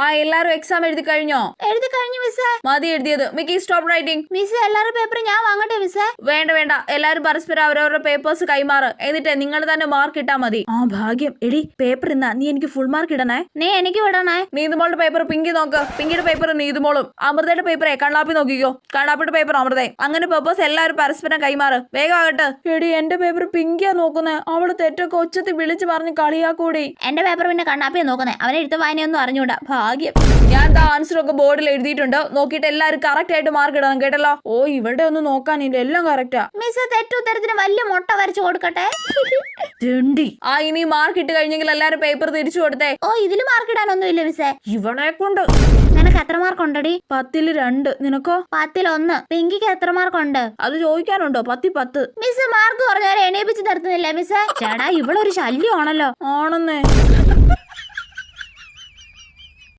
ആ എല്ലാരും എക്സാം എഴുതി കഴിഞ്ഞോ? എഴുതി കഴിഞ്ഞു മിസ്സേ. മതി എഴുതിയത്. Mickey stop writing. മിസ്സേ എല്ലാവരുടെ പേപ്പർ ഞാൻ വാങ്ങട്ടെ മിസ്സേ? വേണ്ട വേണ്ട, എല്ലാരും പരസ്പരം അവരവരുടെ പേപ്പേഴ്സ് കൈമാറ്. എന്നിട്ട് നിങ്ങൾ തന്നെ മാർക്ക് ഇട്ടാ മതി. ആ ഭാഗ്യം. എടി പേപ്പർ ഇന്നാ നീ എനിക്ക് ഫുൾ മാർക്ക് ഇടണേ. നീ എനിക്ക് വിടണേ. നീതുമോളുടെ പേപ്പർ പിങ്കി നോക്ക്. പിങ്കിയുടെ പേപ്പർ നീതുമോളും. അമൃതയുടെ പേപ്പറെ കണ്ണാപ്പി നോക്കിക്കോ. കണ്ണാപ്പിയുടെ പേപ്പർ അമൃതേ. അങ്ങനെ പേപ്പേഴ്സ് എല്ലാവരും പരസ്പരം കൈമാറ്. വേഗം ആകട്ടെ. എടി എന്റെ പേപ്പർ പിങ്കിയാ നോക്കുന്നേ. അവള് തെറ്റൊക്കെ ഒച്ചത്തിൽ വിളിച്ചു പറഞ്ഞ് കളിയാക്കൂടി. എന്റെ പേപ്പർ പിന്നെ കണ്ണാപ്പിയാ നോക്കുന്നേ. അവനെ എഴുത്ത് വായനയൊന്നും അറിഞ്ഞൂടാ. ഭാഗ്യം. ഞാൻ ആൻസർ ഒക്കെ ബോർഡിൽ എഴുതിയിട്ടുണ്ട്. നോക്കിയിട്ട് എല്ലാരും കറക്റ്റ് ആയിട്ട് മാർക്ക് ഇടണം കേട്ടല്ലോ. ഓ ഇവിടെ ഒന്നും നോക്കാനില്ല, എല്ലാം കറക്റ്റാ. മിസ് തെറ്റുത്തരത്തിന് വലിയ മുട്ട വരച്ചു കൊടുക്കട്ടെ. ആ ഇനി മാർക്ക് ഇട്ട് കഴിഞ്ഞെങ്കിൽ എല്ലാരും പേപ്പർ തിരിച്ചു കൊടുത്തേ. ഓ ഇതില് മാർക്ക് ഇടാനൊന്നും ഇല്ല മിസ്സേ. ഇവളെ കൊണ്ട്. നിനക്ക് എത്ര മാർക്ക് ഉണ്ടടി? 10ൽ 2. നിനക്കോ? 10ൽ 1. പിങ്കിക്ക് എത്ര മാർക്ക് ഉണ്ട്? അത് ചോദിക്കാനുണ്ടോ? 10 മിസ് മാർക്ക് കുറഞ്ഞവരെ എണീപ്പിച്ച് നിർത്തുന്നില്ല മിസ്സേ. ചേടാ ഇവളൊരു ശല്യമാണല്ലോ. ആണെന്നേ.